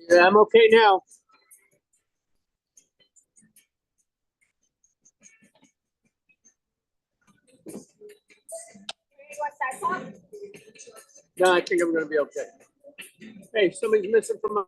Yeah, I'm okay now. No, I think I'm gonna be okay. Hey, somebody's missing from my.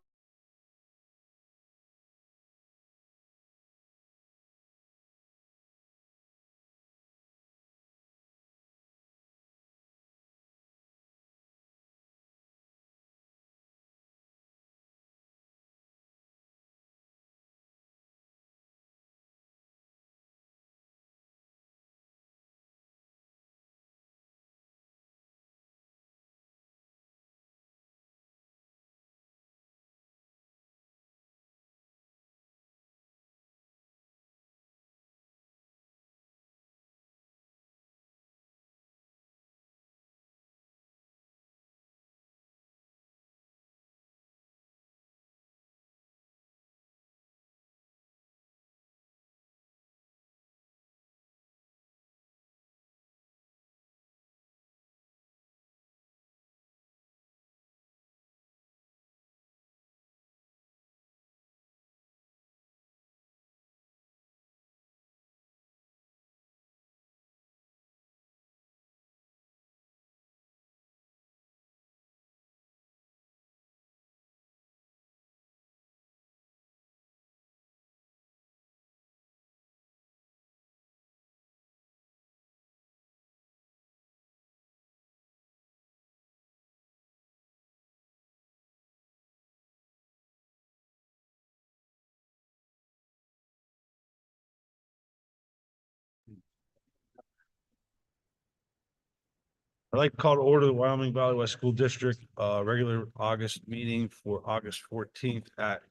I'd like to call to order the Wyoming Valley West School District, regular August meeting for August 14th at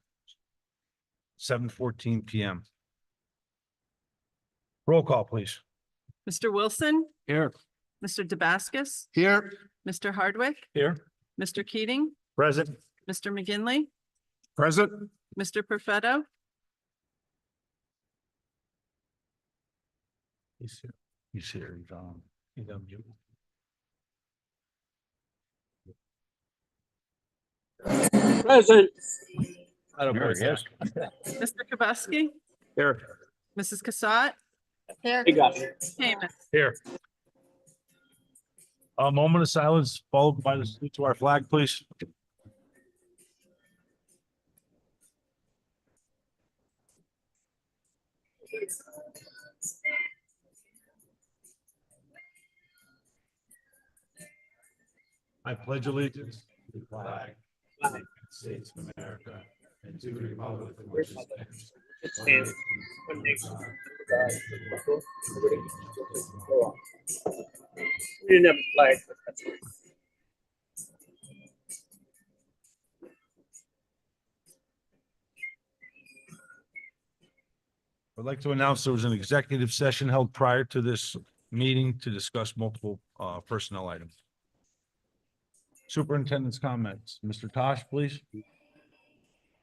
7:14 PM. Roll call, please. Mr. Wilson, Here. Mr. Damascus, Here. Mr. Hardwick, Here. Mr. Keating, Present. Mr. McGinley, Present. Mr. Perfetto, He's here. He's here, John. He's on mute. Present. I don't know. Yes. Mr. Kubuski, Here. Mrs. Cassatt, Hey, guys. Amos. Here. A moment of silence followed by the salute to our flag, please. I pledge allegiance to the flag of the United States of America and to the republic for which it stands. It stands one nation under God, indivisible, with liberty and justice for all. We didn't have a flag, but that's right. I'd like to announce there was an executive session held prior to this meeting to discuss multiple personnel items. Superintendent's comments. Mr. Tosh, please.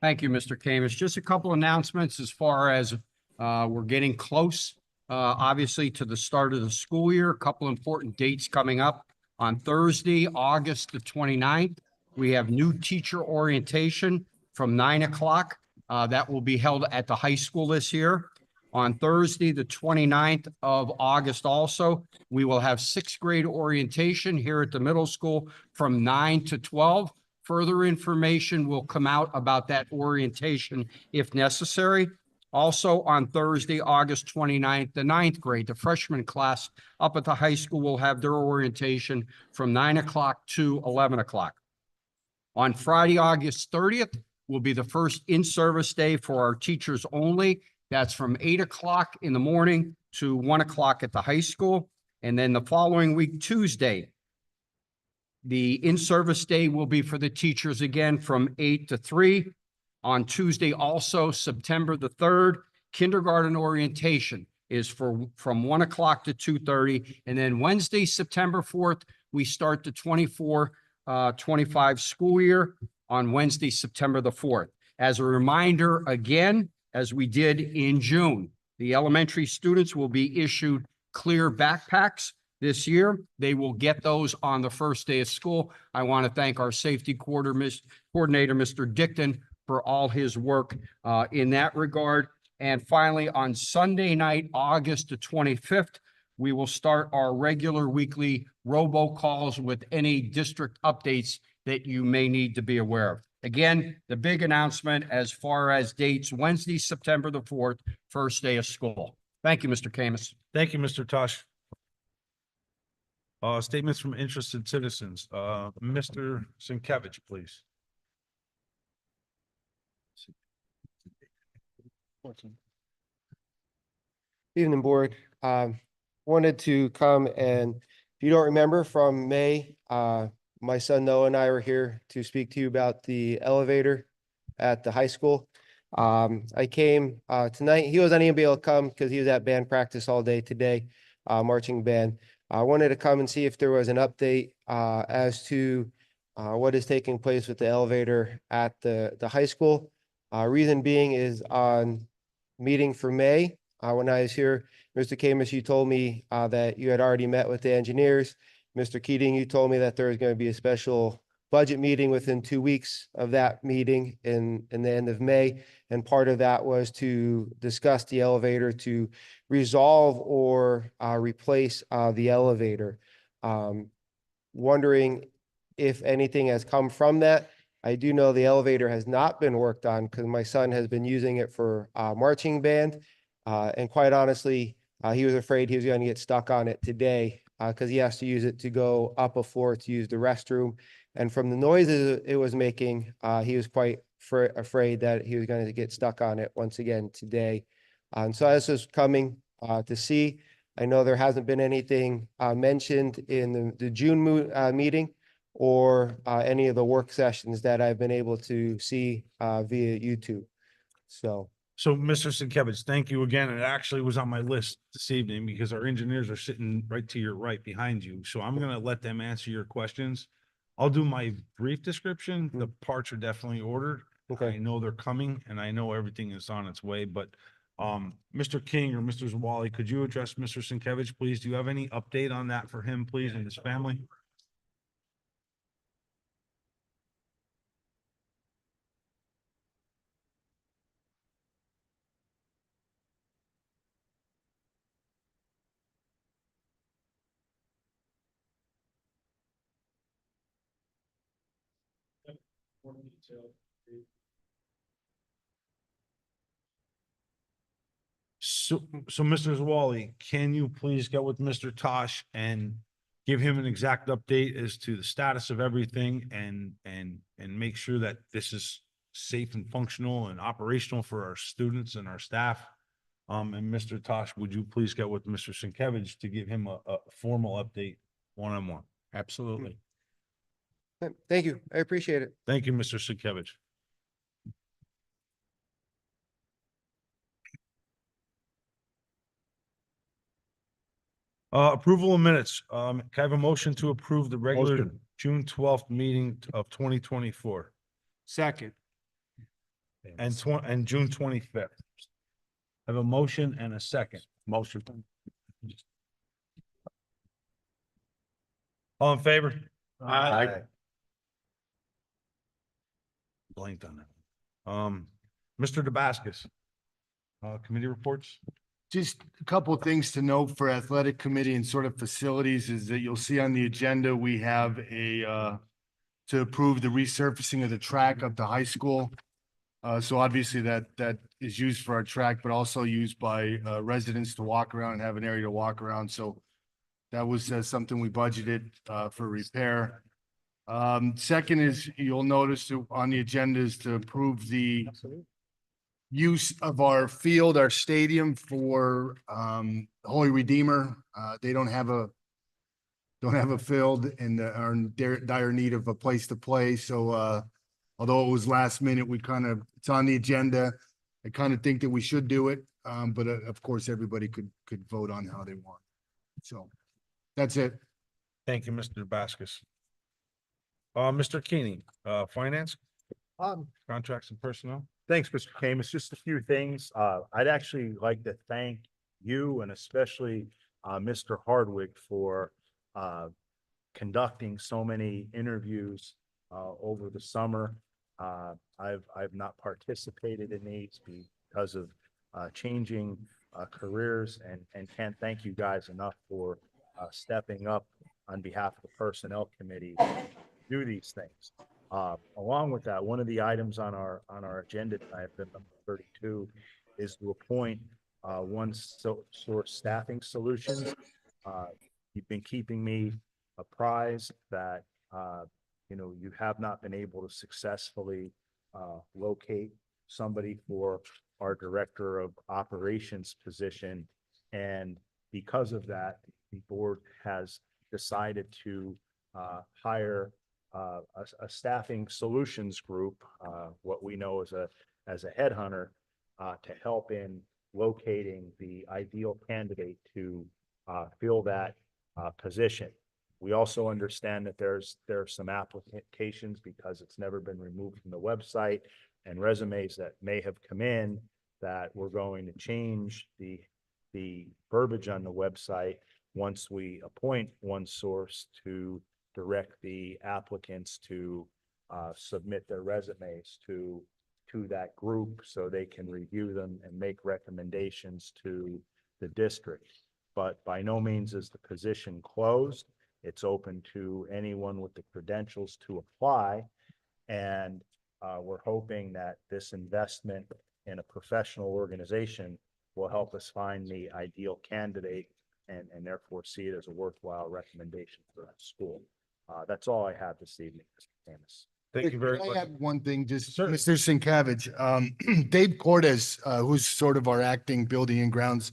Thank you, Mr. Camus. Just a couple announcements as far as we're getting close, obviously, to the start of the school year. A couple important dates coming up. On Thursday, August the 29th, we have new teacher orientation from 9 o'clock. That will be held at the high school this year. On Thursday, the 29th of August also, we will have sixth grade orientation here at the middle school from 9 to 12. Further information will come out about that orientation if necessary. Also on Thursday, August 29th, the ninth grade, the freshman class up at the high school will have their orientation from 9 o'clock to 11 o'clock. On Friday, August 30th, will be the first in-service day for our teachers only. That's from 8 o'clock in the morning to 1 o'clock at the high school. And then the following week, Tuesday, the in-service day will be for the teachers again from 8 to 3. On Tuesday, also September the 3rd, kindergarten orientation is from 1 o'clock to 2:30. And then Wednesday, September 4th, we start the 24-25 school year on Wednesday, September the 4th. As a reminder, again, as we did in June, the elementary students will be issued clear backpacks this year. They will get those on the first day of school. I want to thank our safety coordinator, Mr. Dickton, for all his work in that regard. And finally, on Sunday night, August the 25th, we will start our regular weekly robocalls with any district updates that you may need to be aware of. Again, the big announcement as far as dates, Wednesday, September the 4th, first day of school. Thank you, Mr. Camus. Thank you, Mr. Tosh. Statements from interested citizens. Mr. Sienkiewicz, please. Evening, board. Wanted to come and, if you don't remember from May, my son Noah and I were here to speak to you about the elevator at the high school. I came tonight. He wasn't able to be able to come because he was at band practice all day today, marching band. I wanted to come and see if there was an update as to what is taking place with the elevator at the high school. Reason being is on meeting for May, when I was here, Mr. Camus, you told me that you had already met with the engineers. Mr. Keating, you told me that there was going to be a special budget meeting within 2 weeks of that meeting in the end of May. And part of that was to discuss the elevator to resolve or replace the elevator. Wondering if anything has come from that. I do know the elevator has not been worked on because my son has been using it for marching band. And quite honestly, he was afraid he was going to get stuck on it today because he has to use it to go up a floor to use the restroom. And from the noises it was making, he was quite afraid that he was going to get stuck on it once again today. And so I was just coming to see. I know there hasn't been anything mentioned in the June meeting or any of the work sessions that I've been able to see via YouTube. So Mr. Sienkiewicz, thank you again. It actually was on my list this evening because our engineers are sitting right to your right behind you. So I'm going to let them answer your questions. I'll do my brief description. The parts are definitely ordered. Okay. I know they're coming and I know everything is on its way, but Mr. King or Mr. Zawali, could you address Mr. Sienkiewicz, please? Do you have any update on that for him, please, and his family? So Mr. Zawali, can you please get with Mr. Tosh and give him an exact update as to the status of everything and make sure that this is safe and functional and operational for our students and our staff? And Mr. Tosh, would you please get with Mr. Sienkiewicz to give him a formal update one-on-one? Absolutely. thank you. I appreciate it. Thank you, Mr. Sienkiewicz. Approval of minutes. Can I have a motion to approve the regular Motion. June 12th meeting of 2024 Second. and June 25th? I have a motion and a second. Motion. All in favor? Aye. Blanked on that. Mr. Damascus. Committee reports? Just a couple of things to note for athletic committee and sort of facilities is that you'll see on the agenda, we have to approve the resurfacing of the track up to high school. So obviously that is used for our track, but also used by residents to walk around and have an area to walk around. So that was something we budgeted for repair. Second is you'll notice on the agenda is to approve the use of our field, our stadium for Holy Redeemer. They don't have a field and are in dire need of a place to play. So although it was last minute, it's on the agenda. I kind of think that we should do it. But of course, everybody could vote on how they want. So that's it. Thank you, Mr. Damascus. Mr. Keeney, finance, contracts and personnel. Thanks, Mr. Camus. Just a few things. I'd actually like to thank you and especially Mr. Hardwick for conducting so many interviews over the summer. I've not participated in these because of changing careers, and can't thank you guys enough for stepping up on behalf of the Personnel Committee to do these things. Along with that, one of the items on our agenda tonight, item number 32, is to appoint one source staffing solutions. You've been keeping me apprised that you have not been able to successfully locate somebody for our Director of Operations position, and because of that, the board has decided to hire a staffing solutions group, what we know as a headhunter, to help in locating the ideal candidate to fill that position. We also understand that there are some applications because it's never been removed from the website, and resumes that may have come in, that we're going to change the verbiage on the website once we appoint one source to direct the applicants to submit their resumes to that group so they can review them and make recommendations to the district. But by no means is the position closed. It's open to anyone with the credentials to apply. And we're hoping that this investment in a professional organization will help us find the ideal candidate and therefore see it as a worthwhile recommendation for that school. That's all I have this evening, Mr. Camus. Thank you very Can I much. add one thing, just Certainly. Mr. Sienkiewicz, Dave Cordes, who's sort of our acting building and grounds,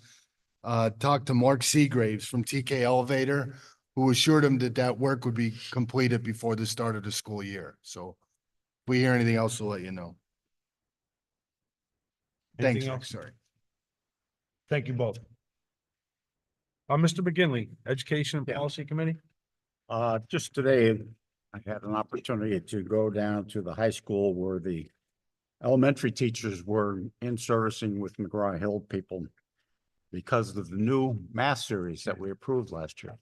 talked to Mark Seagraves from TK Elevator, who assured him that that work would be completed before the start of the school year. So if we hear anything else, we'll let you know. Thanks, Anything Rick, else? sorry. Thank you both. Mr. McGinley, Education and Yeah. Policy Committee? Just today, I had an opportunity to go down to the high school where the elementary teachers were in servicing with McGraw-Hill people because of the new math series that we approved last year.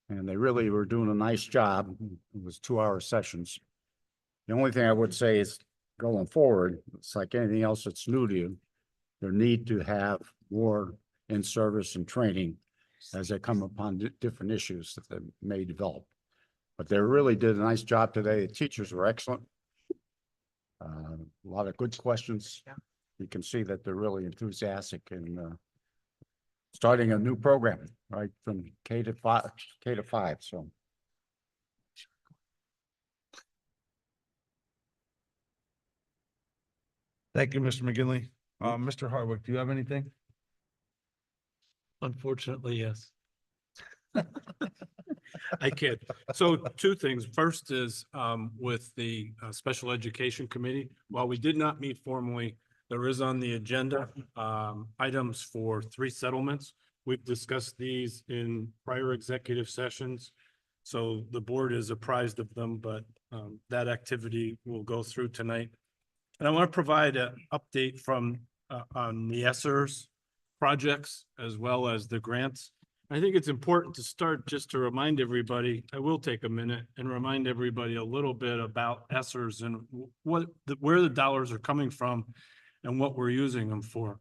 And they really were doing a nice job. It was 2-hour sessions. The only thing I would say is going forward, it's like anything else that's new to you, there need to have more in service and training as they come upon different issues that they may develop. But they really did a nice job today. The teachers were excellent. A lot of good questions. You can see that they're really enthusiastic and starting a new program, right, from K to 5. So Thank you, Mr. McGinley. Mr. Hardwick, do you have anything? Unfortunately, yes. I kid. So 2 things. First is with the Special Education Committee. While we did not meet formally, there is on the agenda items for 3 settlements. We've discussed these in prior executive sessions, so the board is apprised of them, but that activity will go through tonight. And I want to provide an update from on the ESSERS projects as well as the grants. I think it's important to start just to remind everybody, I will take a minute and remind everybody a little bit about ESSERS and where the dollars are coming from and what we're using them for.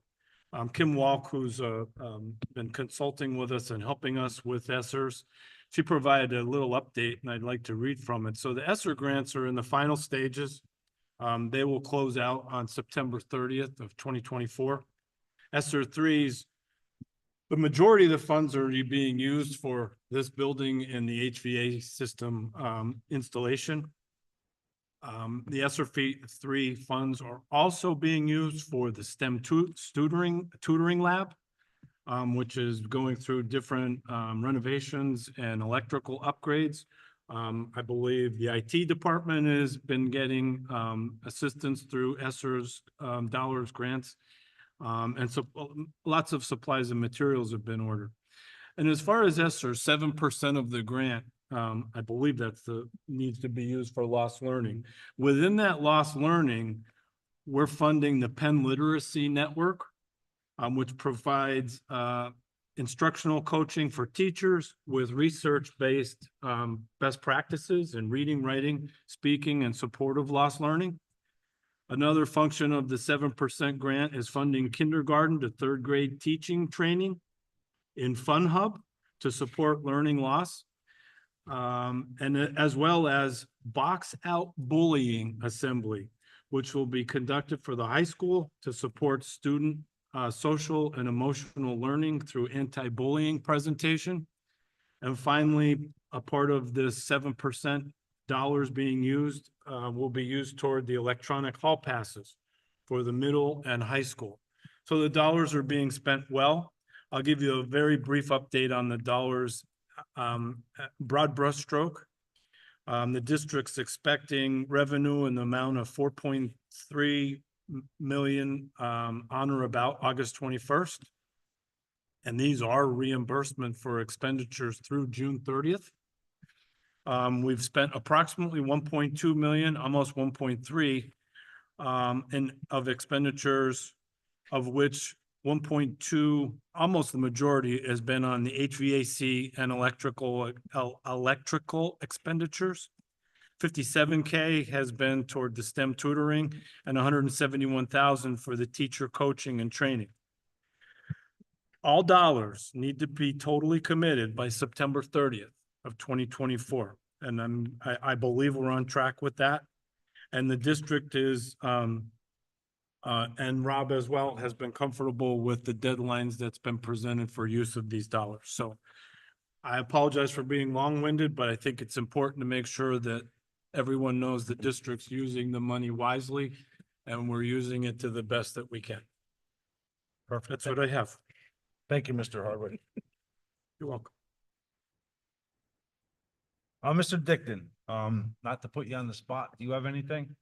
Kim Walk, who's been consulting with us and helping us with ESSERS, she provided a little update and I'd like to read from it. So the ESSER grants are in the final stages. They will close out on September 30th of 2024. ESSER 3s, the majority of the funds are being used for this building and the HVA system installation. The ESSER 3 funds are also being used for the STEM tutoring lab, which is going through different renovations and electrical upgrades. I believe the IT department has been getting assistance through ESSER's dollars grants. And so lots of supplies and materials have been ordered. And as far as ESSER, 7% of the grant, I believe that's needs to be used for lost learning. Within that lost learning, we're funding the Penn Literacy Network, which provides instructional coaching for teachers with research-based best practices in reading, writing, speaking, and supportive lost learning. Another function of the 7% grant is funding kindergarten to third grade teaching training in Fun Hub to support learning loss. As well as box out bullying assembly, which will be conducted for the high school to support student social and emotional learning through anti-bullying presentation. And finally, a part of this 7% dollars being used will be used toward the electronic hall passes for the middle and high school. So the dollars are being spent well. I'll give you a very brief update on the dollars, broad brushstroke. The district's expecting revenue in the amount of 4.3 million on or about August 21st. And these are reimbursement for expenditures through June 30th. We've spent approximately 1.2 million, almost 1.3 of expenditures, of which 1.2, almost the majority, has been on the HVAC and electrical expenditures. 57K has been toward the STEM tutoring and 171,000 for the teacher coaching and training. All dollars need to be totally committed by September 30th of 2024. And I believe we're on track with that. And the district is, and Rob as well, has been comfortable with the deadlines that's been presented for use of these dollars. So I apologize for being long-winded, but I think it's important to make sure that everyone knows the district's using the money wisely and we're using it to the best that we can. Perfect. That's what I have. Thank you, Mr. Harwood. You're welcome. Mr. Dickon, not to put you on the spot, do you have anything?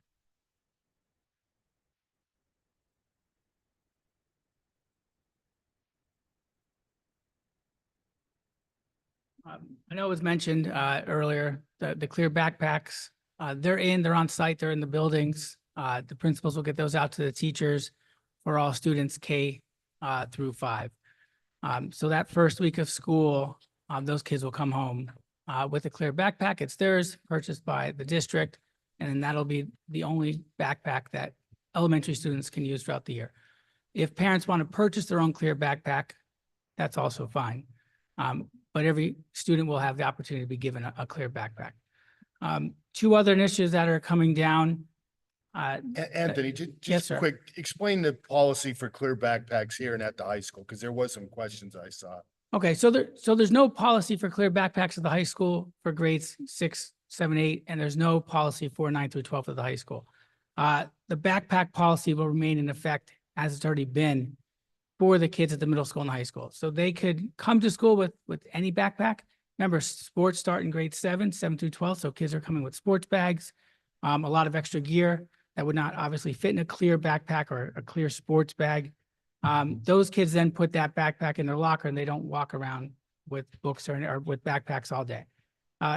I know it was mentioned earlier, the clear backpacks, they're on site, they're in the buildings. The principals will get those out to the teachers for all students K through 5. So that first week of school, those kids will come home with a clear backpack. It's theirs, purchased by the district, and then that'll be the only backpack that elementary students can use throughout the year. If parents want to purchase their own clear backpack, that's also fine. But every student will have the opportunity to be given a clear backpack. 2 other initiatives that are coming down. Anthony, Yes, just sir. quick, explain the policy for clear backpacks here and at the high school, because there was some questions I saw. Okay, so there's no policy for clear backpacks at the high school for grades 6, 7, 8, and there's no policy for 9 through 12 at the high school. The backpack policy will remain in effect as it's already been for the kids at the middle school and high school. So they could come to school with any backpack. Remember, sports start in grade 7 through 12. So kids are coming with sports bags, a lot of extra gear that would not obviously fit in a clear backpack or a clear sports bag. Those kids then put that backpack in their locker and they don't walk around with books or with backpacks all day.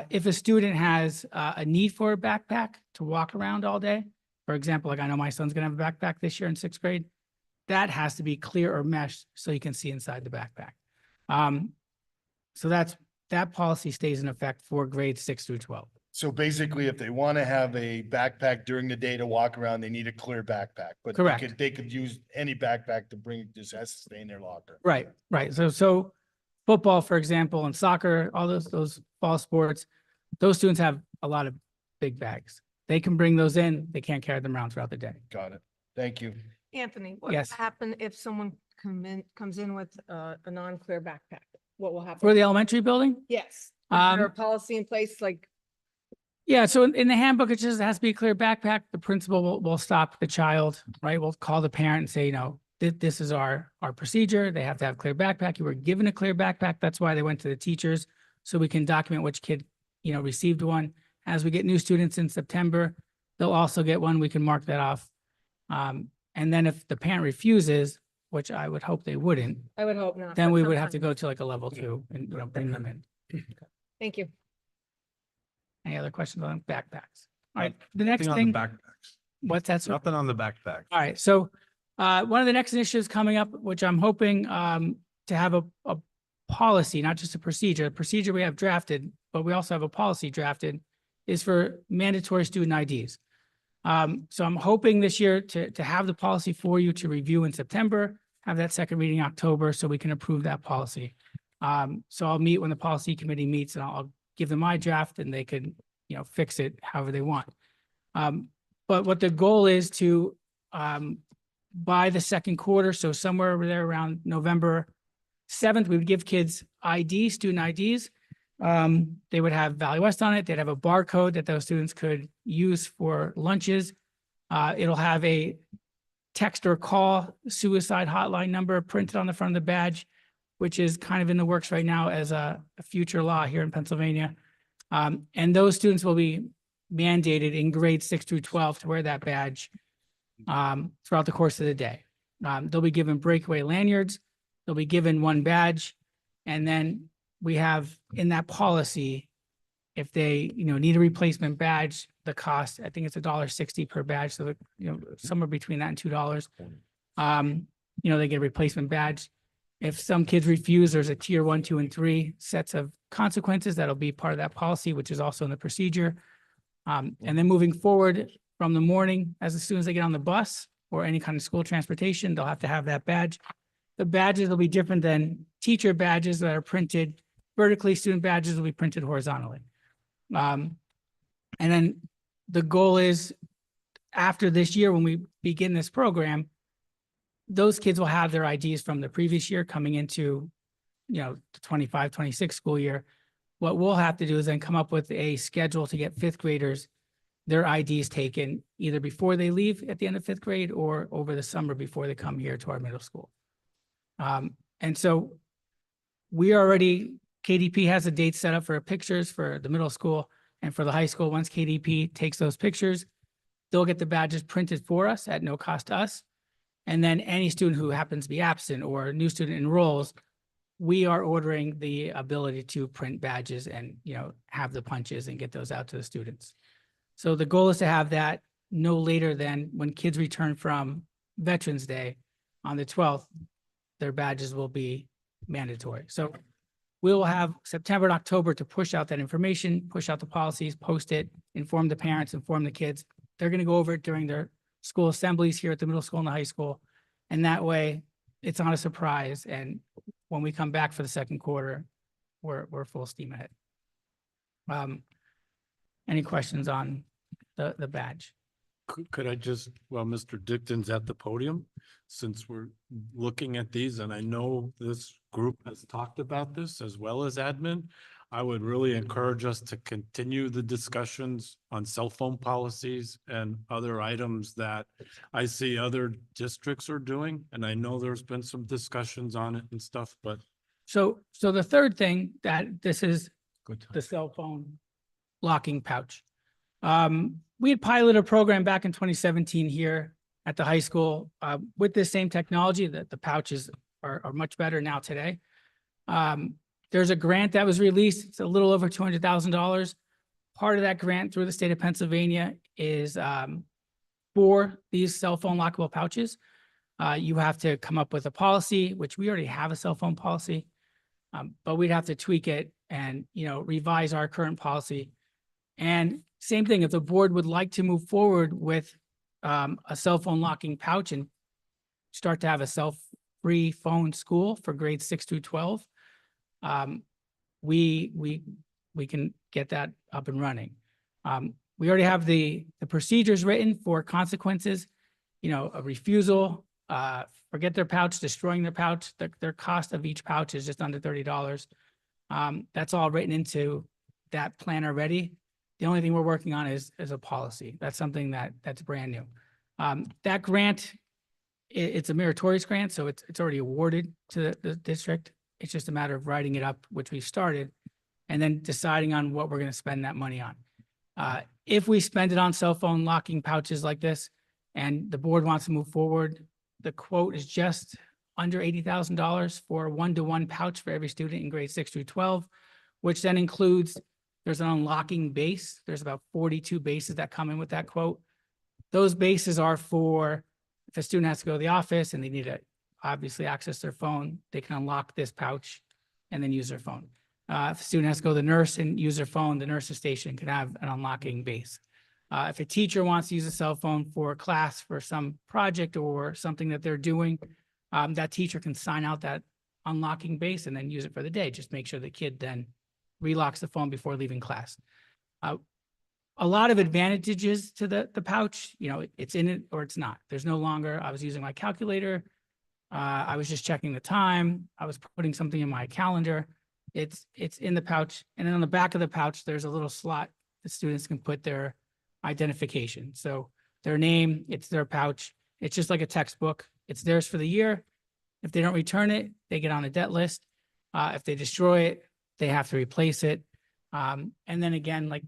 If a student has a need for a backpack to walk around all day, for example, like I know my son's gonna have a backpack this year in 6th grade, that has to be clear or meshed so you can see inside the backpack. So that policy stays in effect for grades 6 through 12. So basically, if they want to have a backpack during the day to walk around, they need a clear backpack. But Correct. they could use any backpack to bring, just has to stay in their locker. Right. So football, for example, and soccer, all those fall sports, those students have a lot of big bags. They can bring those in. They can't carry them around throughout the day. Got it. Thank you. Anthony, what Yes. will happen if someone comes in with a non-clear backpack? What will happen? For the elementary building? Yes. Is there a Um, policy in place like? Yeah, so in the handbook, it just has to be a clear backpack. The principal will stop the child, right? We'll call the parent and say, this is our procedure. They have to have a clear backpack. You were given a clear backpack. That's why they went to the teachers. So we can document which kid, received one. As we get new students in September, they'll also get one. We can mark that off. And then if the parent refuses, which I would hope they wouldn't, I would hope not. then but we would have to sometimes. go to like a level 2 and bring them in. Thank you. Any other questions on backpacks? All right, the next Nothing on the thing, backpacks. what's that? sir? Nothing on the backpack. All right, so one of the next initiatives coming up, which I'm hoping to have a policy, not just a procedure. The procedure we have drafted, but we also have a policy drafted, is for mandatory student IDs. So I'm hoping this year to have the policy for you to review in September, have that second reading in October, so we can approve that policy. So I'll meet when the policy committee meets, and I'll give them my draft, and they can, fix it however they want. But what the goal is to, by the second quarter, so somewhere over there around November 7th, we would give kids student IDs. They would have Valley West on it. They'd have a barcode that those students could use for lunches. It'll have a text or call suicide hotline number printed on the front of the badge, which is kind of in the works right now as a future law here in Pennsylvania. And those students will be mandated in grades 6 through 12 to wear that badge throughout the course of the day. They'll be given breakaway lanyards. They'll be given one badge. And then we have in that policy, if they, need a replacement badge, the cost, I think it's $1.60 per badge. So, somewhere between that and $2. They get a replacement badge. If some kids refuse, there's a tier 1, 2, and 3 sets of consequences that'll be part of that policy, which is also in the procedure. And then moving forward from the morning, as soon as they get on the bus or any kind of school transportation, they'll have to have that badge. The badges will be different than teacher badges that are printed vertically. Student badges will be printed horizontally. And then the goal is after this year, when we begin this program, those kids will have their IDs from the previous year coming into, the 25, 26 school year. What we'll have to do is then come up with a schedule to get fifth graders their IDs taken either before they leave at the end of fifth grade or over the summer before they come here to our middle school. And so KDP has a date set up for pictures for the middle school and for the high school. Once KDP takes those pictures, they'll get the badges printed for us at no cost to us. And then any student who happens to be absent or a new student enrolls, we are ordering the ability to print badges and, have the punches and get those out to the students. So the goal is to have that no later than when kids return from Veterans Day on the 12th, their badges will be mandatory. So we'll have September and October to push out that information, push out the policies, post it, inform the parents, inform the kids. They're going to go over it during their school assemblies here at the middle school and the high school. And that way it's not a surprise. And when we come back for the second quarter, we're full steam ahead. Any questions on the badge? Could I just, while Mr. Dickton's at the podium, since we're looking at these, and I know this group has talked about this as well as admin, I would really encourage us to continue the discussions on cell phone policies and other items that I see other districts are doing. And I know there's been some discussions on it and stuff, but. So the third thing that this is the cell phone locking pouch. We had piloted a program back in 2017 here at the high school with this same technology. That the pouches are much better now today. There's a grant that was released. It's a little over $200,000. Part of that grant through the state of Pennsylvania is for these cell phone lockable pouches. You have to come up with a policy, which we already have a cell phone policy, but we'd have to tweak it and, revise our current policy. And same thing, if the board would like to move forward with a cell phone locking pouch and start to have a cell-free phone school for grades 6 through 12, we can get that up and running. We already have the procedures written for consequences, a refusal, forget their pouch, destroying their pouch. Their cost of each pouch is just under $30. That's all written into that plan already. The only thing we're working on is a policy. That's something that's brand new. That grant, it's a meritorious grant, so it's already awarded to the district. It's just a matter of writing it up, which we started, and then deciding on what we're going to spend that money on. If we spend it on cell phone locking pouches like this, and the board wants to move forward, the quote is just under $80,000 for a 1-to-1 pouch for every student in grades 6 through 12, which then includes, there's an unlocking base. There's about 42 bases that come in with that quote. Those bases are for if a student has to go to the office and they need to obviously access their phone, they can unlock this pouch and then use their phone. If a student has to go to the nurse and use their phone, the nurse's station can have an unlocking base. If a teacher wants to use a cell phone for a class, for some project or something that they're doing, that teacher can sign out that unlocking base and then use it for the day. Just make sure the kid then relocks the phone before leaving class. A lot of advantages to the pouch, you know, it's in it or it's not. There's no longer, I was using my calculator. I was just checking the time. I was putting something in my calendar. It's in the pouch. And then on the back of the pouch, there's a little slot the students can put their identification. So their name, it's their pouch. It's just like a textbook. It's theirs for the year. If they don't return it, they get on a debt list. If they destroy it, they have to replace it. And then again, like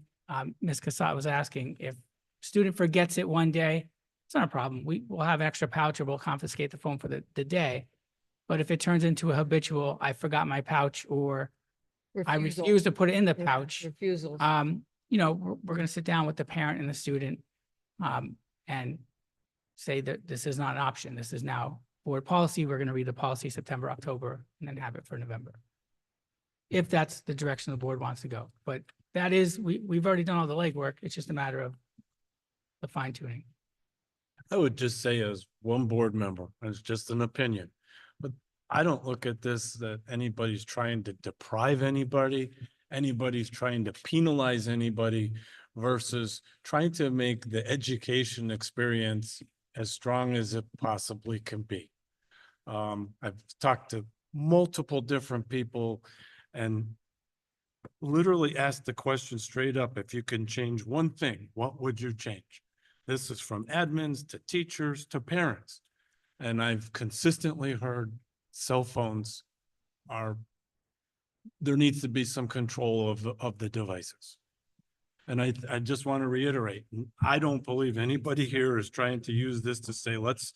Ms. Cassatt was asking, if student forgets it one day, it's not a problem. We'll have an extra pouch or we'll confiscate the phone for the day. But if it turns into a habitual, I forgot my pouch or I Refusal. refuse to put it in the Yeah, pouch, Refusals. you know, we're going to sit down with the parent and the student and say that this is not an option. This is now board policy. We're going to read the policy September, October, and then have it for November. If that's the direction the board wants to go. But that is, we've already done all the legwork. It's just a matter of the fine tuning. I would just say as one board member, it's just an opinion, but I don't look at this that anybody's trying to deprive anybody, anybody's trying to penalize anybody versus trying to make the education experience as strong as it possibly can be. I've talked to multiple different people and literally asked the question straight up, if you can change one thing, what would you change? This is from admins to teachers to parents. And I've consistently heard cell phones there needs to be some control of the devices. And I just want to reiterate, I don't believe anybody here is trying to use this to say, let's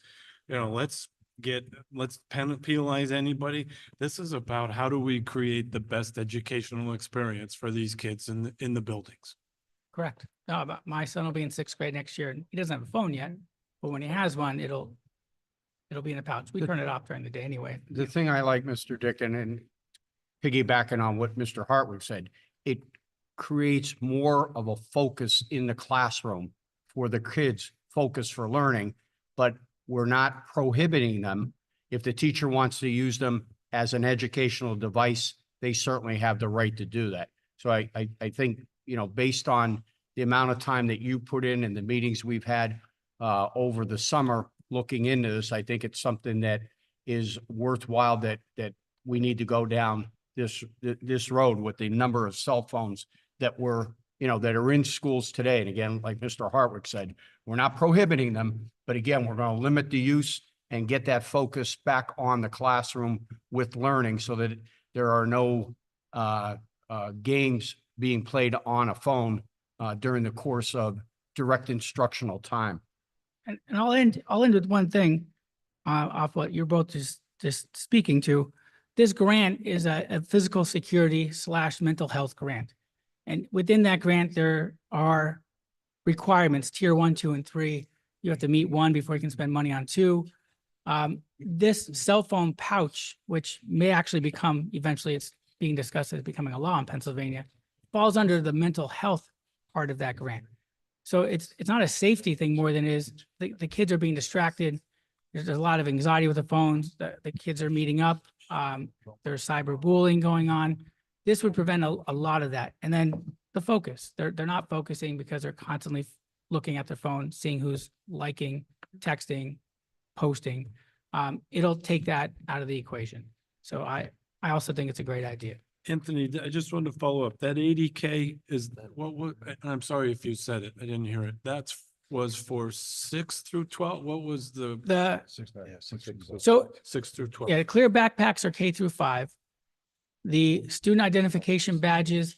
penalize anybody. This is about how do we create the best educational experience for these kids in the buildings. Correct. No, but my son will be in 6th grade next year and he doesn't have a phone yet, but when he has one, it'll be in a pouch. We turn it off during the day anyway. The thing I like, Mr. Dickon, and piggybacking on what Mr. Hartwick said, it creates more of a focus in the classroom for the kids, focus for learning, but we're not prohibiting them. If the teacher wants to use them as an educational device, they certainly have the right to do that. So I think, you know, based on the amount of time that you put in and the meetings we've had over the summer looking into this, I think it's something that is worthwhile that we need to go down this road with the number of cell phones that that are in schools today. And again, like Mr. Hartwick said, we're not prohibiting them, but again, we're going to limit the use and get that focus back on the classroom with learning so that there are no games being played on a phone during the course of direct instructional time. And I'll end with one thing off what you're both just speaking to. This grant is a physical security / mental health grant. And within that grant, there are requirements, tier 1, 2, and 3. You have to meet 1 before you can spend money on 2. This cell phone pouch, which may actually become, eventually it's being discussed as becoming a law in Pennsylvania, falls under the mental health part of that grant. So it's not a safety thing more than it is the kids are being distracted. There's a lot of anxiety with the phones. The kids are meeting up. There's cyberbullying going on. This would prevent a lot of that. And then the focus, they're not focusing because they're constantly looking at their phone, seeing who's liking, texting, posting. It'll take that out of the equation. So I also think it's a great idea. Anthony, I just wanted to follow up. That 80K is what, and I'm sorry if you said it, I didn't hear it. Was for 6 through 12. What was the? So 6 through 12. yeah, the clear backpacks are K through 5. The student identification badges,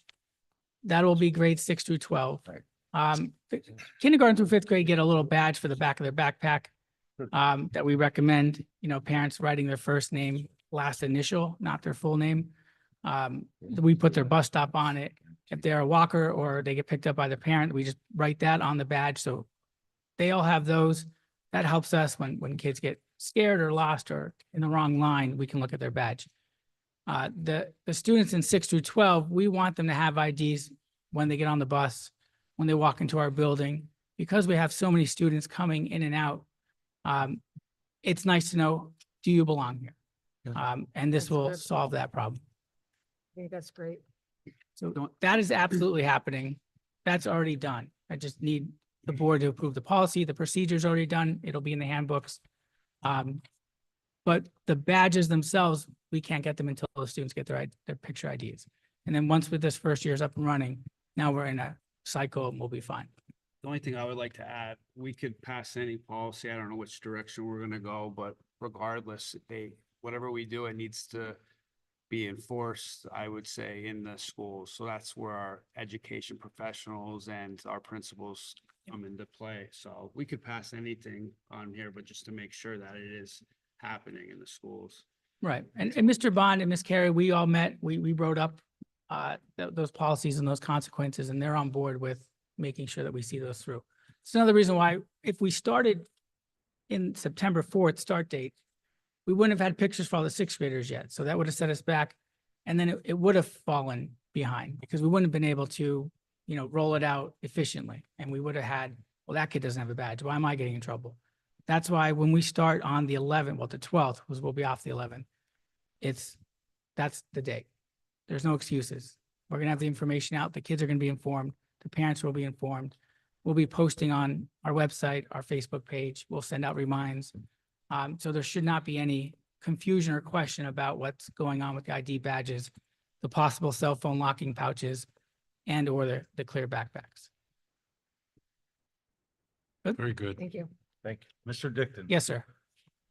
that will be grades 6 through 12. Kindergarten through 5th grade get a little badge for the back of their backpack that we recommend, parents writing their first name, last initial, not their full name. We put their bus stop on it. If they're a walker or they get picked up by the parent, we just write that on the badge. So they all have those. That helps us when kids get scared or lost or in the wrong line, we can look at their badge. The students in 6 through 12, we want them to have IDs when they get on the bus, when they walk into our building, because we have so many students coming in and out. It's nice to know, do you belong here? And this That's will good. solve that problem. I think that's great. So that is absolutely happening. That's already done. I just need the board to approve the policy. The procedure's already done. It'll be in the handbooks. But the badges themselves, we can't get them until the students get their picture IDs. And then once with this first year's up and running, now we're in a cycle and we'll be fine. The only thing I would like to add, we could pass any policy. I don't know which direction we're gonna go, but regardless, whatever we do, it needs to be enforced, I would say, in the schools. So that's where our education professionals and our principals come into play. So we could pass anything on here, but just to make sure that it is happening in the schools. Right. And Mr. Bond and Ms. Carey, we all met, we wrote up those policies and those consequences, and they're on board with making sure that we see those through. It's another reason why if we started in September 4th start date, we wouldn't have had pictures for all the sixth graders yet. So that would have set us back. And then it would have fallen behind because we wouldn't have been able to, roll it out efficiently. And we would have had, well, that kid doesn't have a badge. Why am I getting in trouble? That's why when we start on the 11th, well, the 12th was, we'll be off the 11th. That's the date. There's no excuses. We're going to have the information out. The kids are going to be informed. The parents will be informed. We'll be posting on our website, our Facebook page. We'll send out reminds. So there should not be any confusion or question about what's going on with the ID badges, the possible cell phone locking pouches, and or the clear backpacks. Very good. Thank you. Thank you. Mr. Dickon? Yes, sir.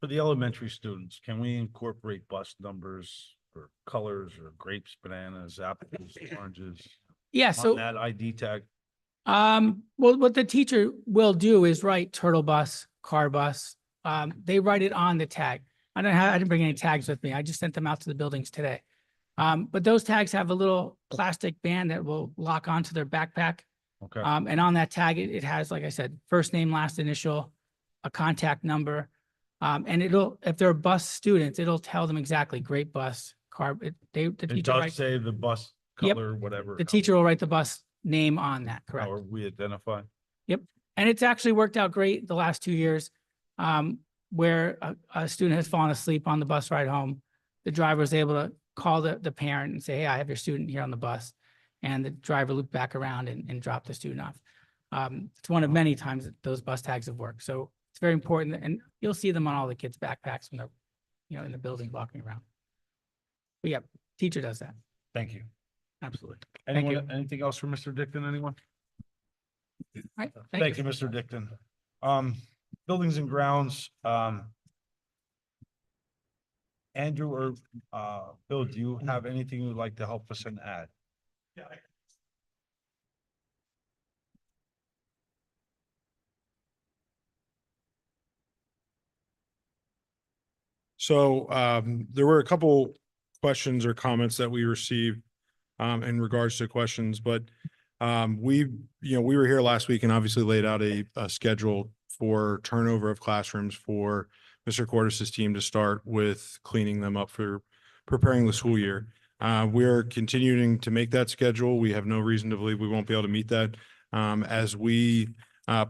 For the elementary students, can we incorporate bus numbers or colors or grapes, bananas, apples, oranges? Yeah, On so that ID tag? well, what the teacher will do is write turtle bus, car bus. They write it on the tag. I didn't bring any tags with me. I just sent them out to the buildings today. But those tags have a little plastic band that will lock onto their backpack. Okay. And on that tag, it has, like I said, first name, last initial, a contact number. And if they're bus students, it'll tell them exactly, great bus, car, the It teacher does writes, say the bus Yep. color, whatever. the teacher will write the bus name on that, correct? How we identify. And it's actually worked out great the last 2 years, where a student has fallen asleep on the bus ride home. The driver was able to call the parent and say, hey, I have your student here on the bus. And the driver looped back around and dropped the student off. It's one of many times that those bus tags have worked. So it's very important. And you'll see them on all the kids' backpacks when they're, in the building walking around. But yeah, teacher does that. Thank you. Absolutely. Thank you. Anyone, anything else for Mr. Dickon, anyone? All right. Thank you, Mr. Dickon. Buildings and grounds, Andrew or, Bill, do you have anything you'd like to help us and add? Yeah. So there were a couple questions or comments that we received in regards to questions, but we were here last week and obviously laid out a schedule for turnover of classrooms for Mr. Cortis's team to start with cleaning them up for preparing the school year. We're continuing to make that schedule. We have no reason to believe we won't be able to meet that. As we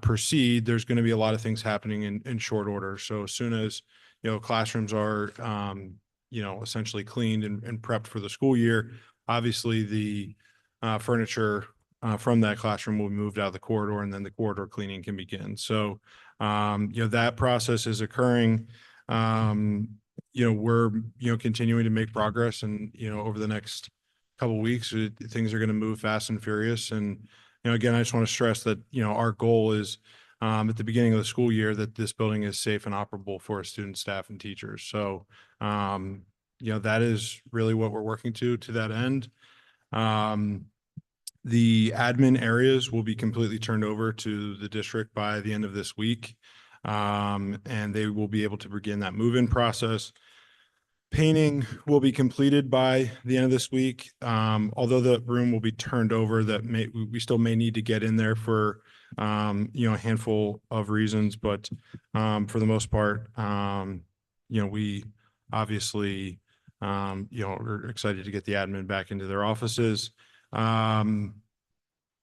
proceed, there's going to be a lot of things happening in short order. So as soon as, classrooms are, essentially cleaned and prepped for the school year, obviously the furniture from that classroom will be moved out of the corridor and then the corridor cleaning can begin. So, that process is occurring. We're, continuing to make progress and, over the next couple of weeks, things are going to move fast and furious. And, again, I just want to stress that, our goal is at the beginning of the school year that this building is safe and operable for our students, staff, and teachers. So, that is really what we're working to that end. The admin areas will be completely turned over to the district by the end of this week. And they will be able to begin that move-in process. Painting will be completed by the end of this week. Although the room will be turned over, we still may need to get in there for, a handful of reasons, but for the most part, we obviously We're excited to get the admin back into their offices. And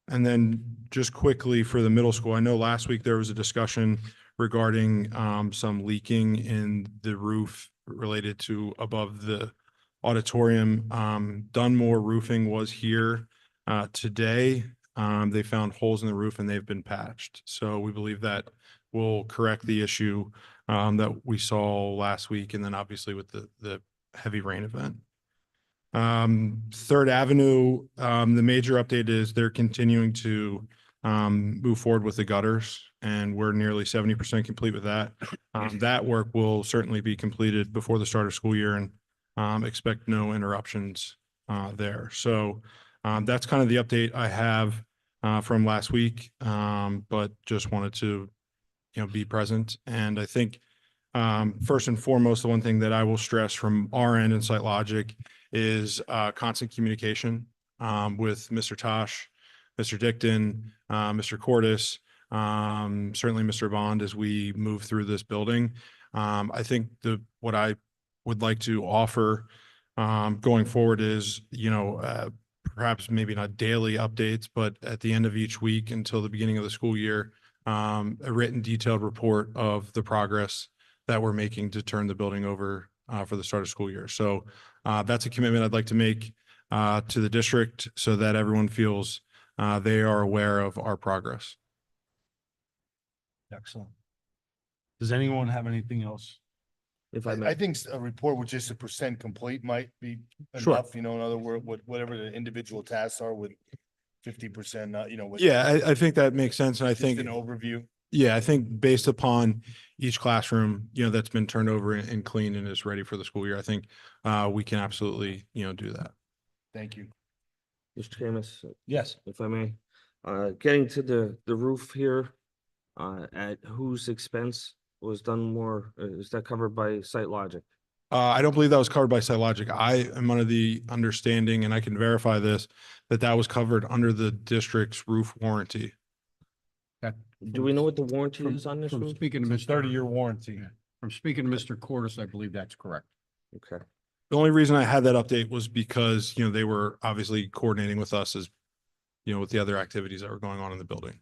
then just quickly for the middle school, I know last week there was a discussion regarding some leaking in the roof related to above the auditorium. Dunmore Roofing was here today. They found holes in the roof and they've been patched. So we believe that will correct the issue that we saw last week, and then obviously with the heavy rain event. Third Avenue, the major update is they're continuing to move forward with the gutters, and we're nearly 70% complete with that. That work will certainly be completed before the start of school year, and expect no interruptions there. So that's kind of the update I have from last week, but just wanted to be present. And I think first and foremost, the one thing that I will stress from our end in SiteLogic is constant communication with Mr. Tosh, Mr. Dickton, Mr. Cordis, certainly Mr. Bond as we move through this building. I think what I would like to offer going forward is, perhaps maybe not daily updates, but at the end of each week until the beginning of the school year, a written detailed report of the progress that we're making to turn the building over for the start of school year. So that's a commitment I'd like to make to the district so that everyone feels they are aware of our progress. Excellent. Does anyone have anything else? If I may. I think a report with just a % complete might be Sure. enough, in other words, whatever the individual tasks are with 50%, with Yeah, I think that makes sense. And I just think, an overview. yeah, I think based upon each classroom, that's been turned over and cleaned and is ready for the school year, I think we can absolutely, do that. Thank you. Mr. Camus, Yes. if I may, getting to the roof here, at whose expense was done more, is that covered by SiteLogic? I don't believe that was covered by SiteLogic. I am under the understanding, and I can verify this, that was covered under the district's roof warranty. Do we know what the warranty From is on this from roof? speaking to It's a Mr. 30-year warranty. From speaking to Mr. Cordis, I believe that's correct. Okay. The only reason I had that update was because, they were obviously coordinating with us as, with the other activities that were going on in the building.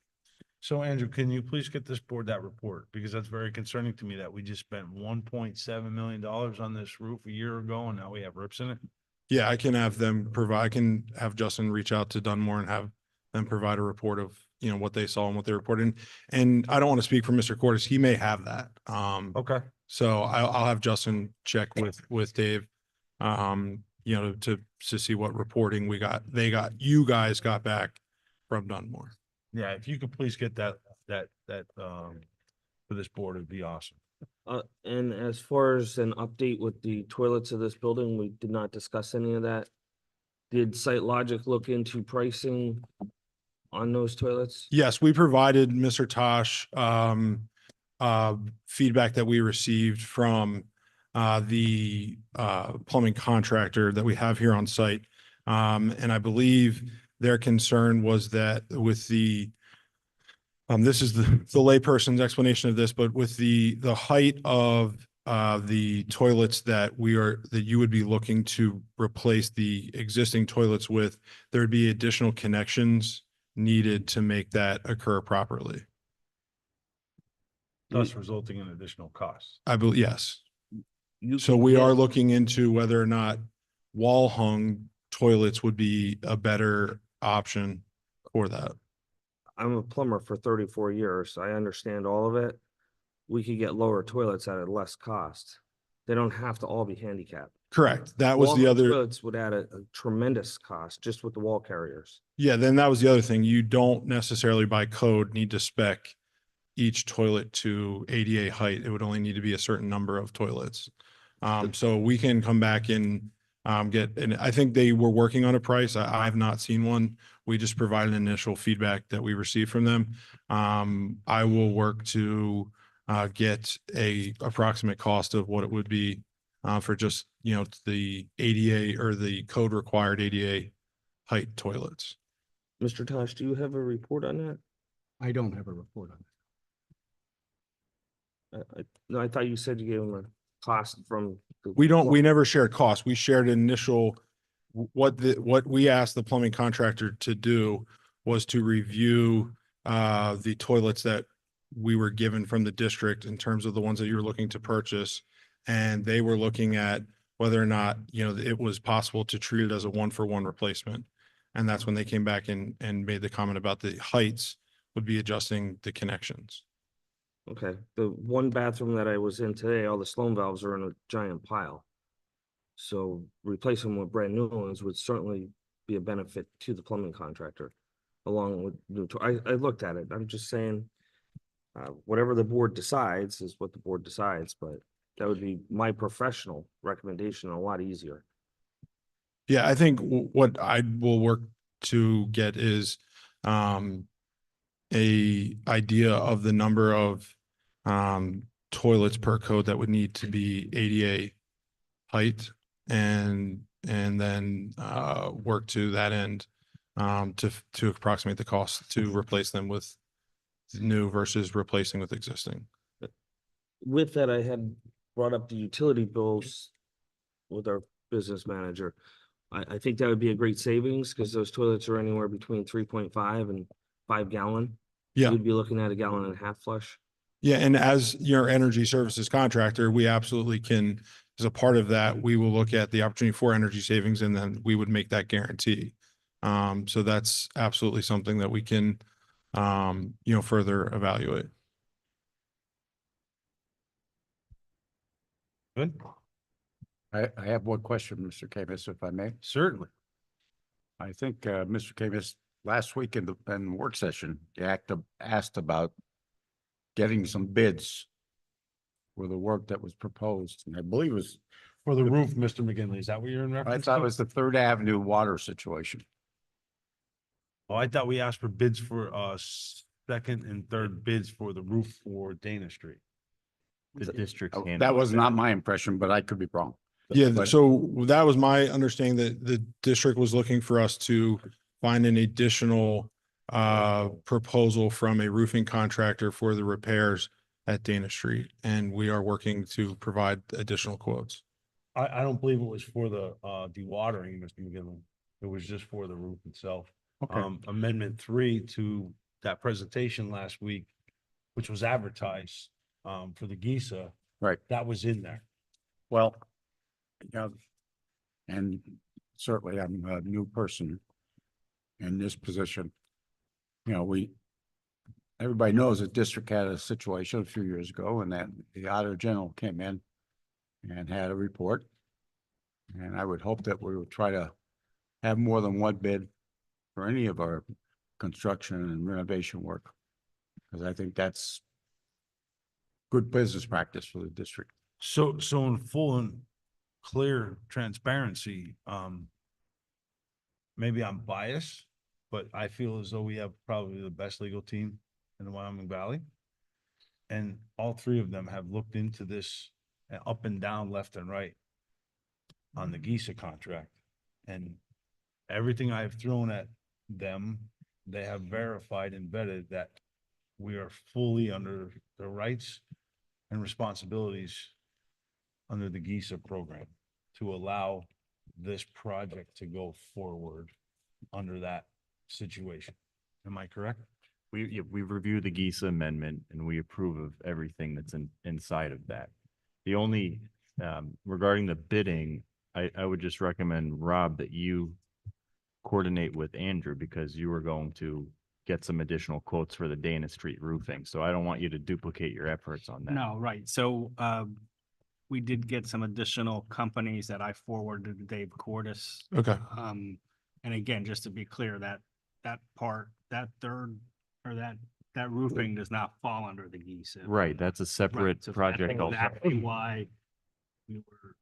So Andrew, can you please get this board that report? Because that's very concerning to me that we just spent $1.7 million on this roof a year ago and now we have rips in it. Yeah, I can have them provide, I can have Justin reach out to Dunmore and have them provide a report of, what they saw and what they reported. And I don't want to speak for Mr. Cordis. He may have that. Okay. So I'll have Justin check with Dave, to see what reporting you guys got back from Dunmore. Yeah, if you could please get that for this board, it'd be awesome. And as far as an update with the toilets of this building, we did not discuss any of that. Did SiteLogic look into pricing on those toilets? Yes, we provided Mr. Tosh feedback that we received from the plumbing contractor that we have here on site. And I believe their concern was that with the this is the layperson's explanation of this, but with the height of the toilets that you would be looking to replace the existing toilets with, there would be additional connections needed to make that occur properly. Thus resulting in additional costs. I believe, yes. So can we get- are looking into whether or not wall hung toilets would be a better option for that. I'm a plumber for 34 years. I understand all of it. We could get lower toilets at a less cost. They don't have to all be handicapped. Correct. That was the Wall-hung other, Toilets would add a tremendous cost just with the wall carriers. yeah, then that was the other thing. You don't necessarily by code need to spec each toilet to ADA height. It would only need to be a certain number of toilets. So we can come back and and I think they were working on a price. I have not seen one. We just provided initial feedback that we received from them. I will work to get a approximate cost of what it would be for just, the ADA or the code required ADA height toilets. Mr. Tosh, do you have a report on that? I don't have a report on No, I thought you said you gave him cost from? We never shared costs. We shared initial, what we asked the plumbing contractor to do was to review the toilets that we were given from the district in terms of the ones that you were looking to purchase. And they were looking at whether or not, it was possible to treat it as a 1-for-1 replacement. And that's when they came back and made the comment about the heights would be adjusting the connections. Okay, the one bathroom that I was in today, all the Sloan valves are in a giant pile. So replacing them with brand new ones would certainly be a benefit to the plumbing contractor. Along with I looked at it, I'm just saying, whatever the board decides is what the board decides, but that would be my professional recommendation, a lot easier. Yeah, I think what I will work to get is a idea of the number of toilets per code that would need to be ADA height, and then work to that end to approximate the cost to replace them with new versus replacing with existing. With that, I had brought up the utility bills with our business manager. I think that would be a great savings because those toilets are anywhere between 3.5 and 5 gallon. Yeah. You'd be looking at a 1.5 gallon flush. Yeah, and as your energy services contractor, we absolutely can, as a part of that, we will look at the opportunity for energy savings, and then we would make that guarantee. So that's absolutely something that we can, further evaluate. Good, I have one question, Mr. Camus, if I may. certainly. I think, Mr. Camus, last week in the work session, you asked about getting some bids for the work that was proposed, and I believe it was, For the roof, Mr. McGinley, is that what you're in I reference thought to? it was the Third Avenue water situation. Oh, I thought we asked for bids for second and third bids for the roof for Dana Street. The district's That was not my impression, but I could be wrong. Yeah, But- so that was my understanding, that the district was looking for us to find an additional proposal from a roofing contractor for the repairs at Dana Street, and we are working to provide additional quotes. I don't believe it was for the dewatering, Mr. McGinley. It was just for the roof itself. Okay. Amendment 3 to that presentation last week, which was advertised for the GISA. Right. That was in there. Well, and certainly I'm a new person in this position. Everybody knows the district had a situation a few years ago, and that the Auditor General came in and had a report. And I would hope that we would try to have more than one bid for any of our construction and renovation work. Because I think that's good business practice for the district. So in full and clear transparency, maybe I'm biased, but I feel as though we have probably the best legal team in the Wyoming Valley. And all three of them have looked into this up and down, left and right on the GISA contract. And everything I've thrown at them, they have verified and vetted that we are fully under the rights and responsibilities under the GISA program to allow this project to go forward under that situation. Am I correct? We reviewed the GISA amendment and we approve of everything that's inside of that. The only, regarding the bidding, I would just recommend, Rob, that you coordinate with Andrew, because you were going to get some additional quotes for the Dana Street roofing. So I don't want you to duplicate your efforts on that. No, right. So we did get some additional companies that I forwarded to Dave Cordis. Okay. And again, just to be clear, that part, that third, or that roofing does not fall under the GISA. Right, that's a separate Right, so that's project also. exactly why we were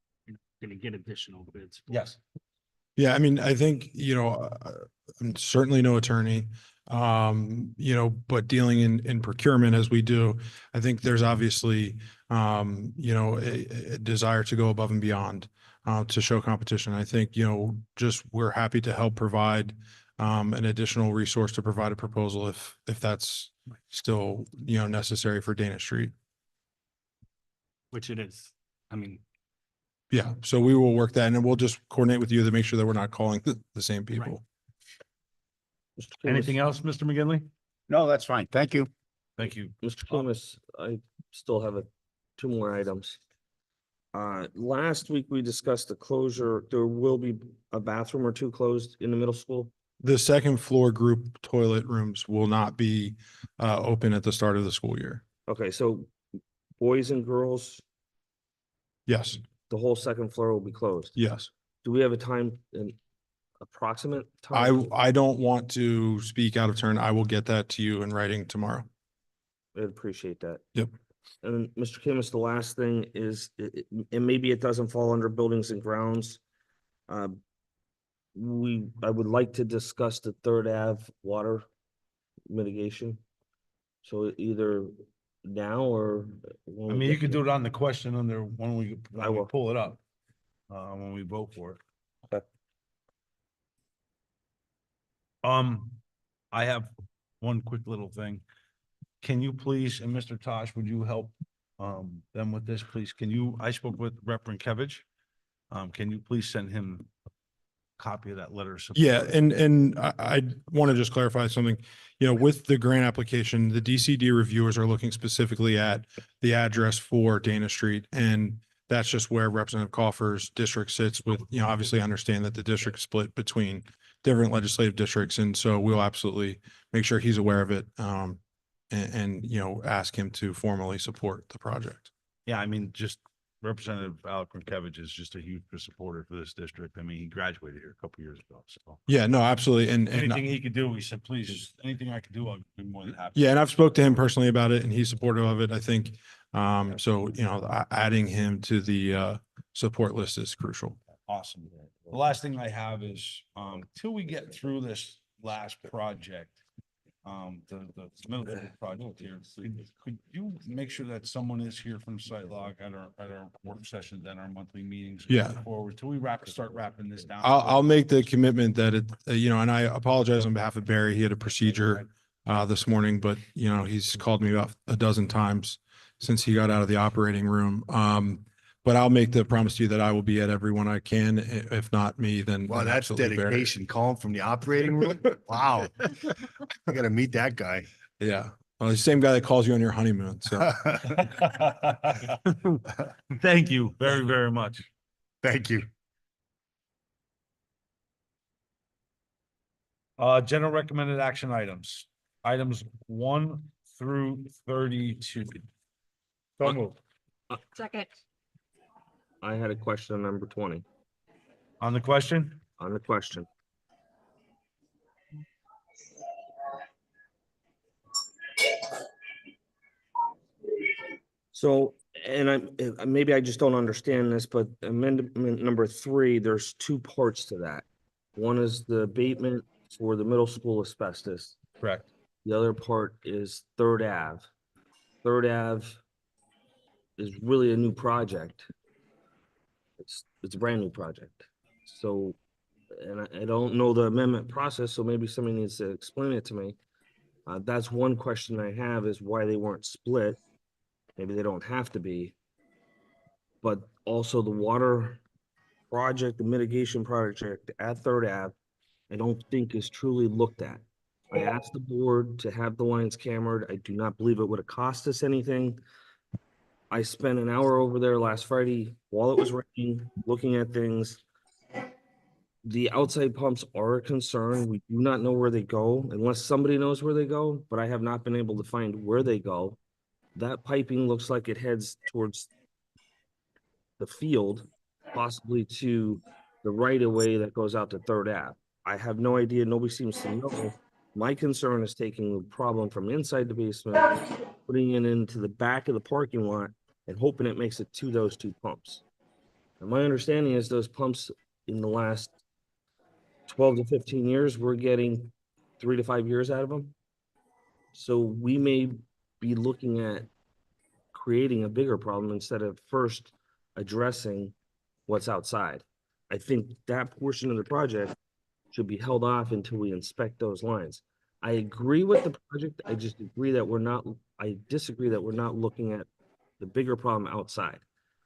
going to get additional bids. for it. Yes. Yeah, I mean, I think, I'm certainly no attorney, but dealing in procurement as we do, I think there's obviously, a desire to go above and beyond, to show competition. I think, just we're happy to help provide an additional resource to provide a proposal if that's still, necessary for Dana Street. Which it is. I mean, Yeah, so we will work that and then we'll just coordinate with you to make sure that we're not calling the same people. Mr. Koomas- Anything else, Mr. McGinley? No, that's fine. Thank you. Thank you. Mr. Koomas, I still have two more items. Last week we discussed the closure. There will be a bathroom or two closed in the middle school. The second floor group toilet rooms will not be open at the start of the school year. Okay, so boys and girls, Yes, the whole second floor will be closed. yes. Do we have a time, an approximate time? I don't want to speak out of turn. I will get that to you in writing tomorrow. I'd appreciate that. Yep. And Mr. Koomas, the last thing is, and maybe it doesn't fall under buildings and grounds. I would like to discuss the Third Ave water mitigation. So either now or. I mean, you could do it on the question under when we I will. pull it up. When we vote for it. Okay. I have one quick little thing. Can you please, and Mr. Tosh, would you help them with this, please? I spoke with Reverend Kevich. Can you please send him a copy of that letter? of support? Yeah, and I want to just clarify something. You know, with the grant application, the DCD reviewers are looking specifically at the address for Dana Street. And that's just where Representative Coffer's district sits with, you know, obviously understand that the district split between different legislative districts. And so we'll absolutely make sure he's aware of it. And, you know, ask him to formally support the project. Yeah, I mean, just Representative Alec Kevich is just a huge supporter for this district. I mean, he graduated here a couple years ago, so. Yeah, no, absolutely. And Anything he could do, he said, please, anything I could do, I'd be more than happy. yeah, and I've spoke to him personally about it and he's supportive of it, I think. So, you know, adding him to the support list is crucial. Awesome. The last thing I have is, till we get through this last project, the middle school project here, could you make sure that someone is here from SiteLog at our work sessions and our monthly meetings? Yeah. Forward till we start wrapping this down. I'll make the commitment that it, you know, and I apologize on behalf of Barry. He had a procedure this morning, but you know, he's called me about a dozen times since he got out of the operating room. But I'll make the promise to you that I will be at every one I can. If not me, then. Wow, then that's absolutely Barry. dedication. Calling from the operating room? Wow. I gotta meet that guy. Yeah. Well, the same guy that calls you on your honeymoon. So Thank you very, very much. Thank you. General recommended action items 1 through 32. So moved. Second. I had a question on number 20, On the question? on the question. So, and maybe I just don't understand this, but amendment number 3, there's 2 parts to that. One is the abatement for the middle school asbestos. Correct. The other part is Third Ave. Third Ave is really a new project. It's a brand new project. So, and I don't know the amendment process, so maybe somebody needs to explain it to me. That's one question I have, is why they weren't split. Maybe they don't have to be. But also the water project, the mitigation project at Third Ave, I don't think is truly looked at. I asked the board to have the lines cambered. I do not believe it would have cost us anything. I spent an hour over there last Friday while it was raining, looking at things. The outside pumps are a concern. We do not know where they go unless somebody knows where they go, but I have not been able to find where they go. That piping looks like it heads towards the field, possibly to the right of way that goes out to Third Ave. I have no idea. Nobody seems to know. My concern is taking the problem from inside the basement, putting it into the back of the parking lot and hoping it makes it to those 2 pumps. And my understanding is those pumps in the last 12 to 15 years, we're getting 3 to 5 years out of them. So we may be looking at creating a bigger problem instead of first addressing what's outside. I think that portion of the project should be held off until we inspect those lines. I agree with the project. I just agree that I disagree that we're not looking at the bigger problem outside.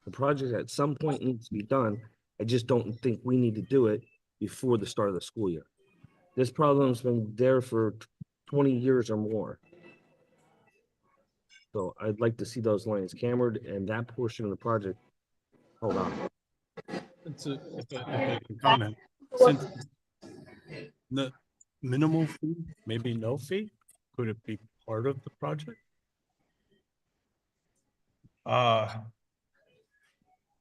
The project at some point needs to be done. I just don't think we need to do it before the start of the school year. This problem's been there for 20 years or more. So I'd like to see those lines cambered and that portion of the project hold on. If I can comment, since the minimal fee, maybe no fee, could it be part of the project?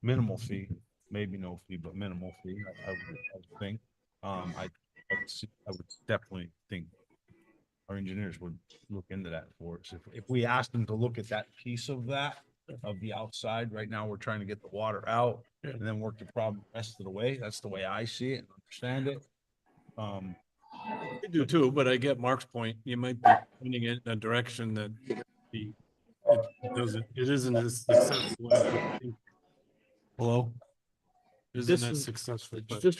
Minimal fee, maybe no fee, but minimal fee, I would think. I would definitely think our engineers would look into that for us. If we asked them to look at that piece of that, of the outside, right now, we're trying to get the water out and then work the problem the rest of the way. That's the way I see it and understand it. I do too, but I get Mark's point. You might be pointing it in a direction that the, it isn't as successful as you think. Hello? Isn't as successful, It's but just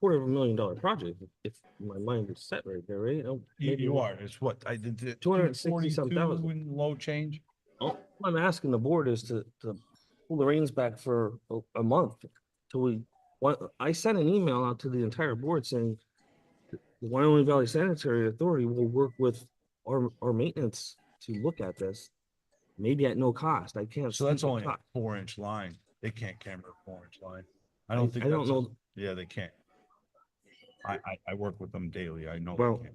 $250,000 project, if my mind is set right there, right? You are, it's what I did. 260 some thousand. And low change. All I'm asking the board is to pull the reins back for a month till I sent an email out to the entire board saying the Wyoming Valley Sanitary Authority will work with our maintenance to look at this, maybe at no cost. I can't. So that's speak to only a cost. 4-inch line. They can't camera a 4-inch line. I don't think. I don't that's a- know. Yeah, they can't. I work with them daily. I know. Well, they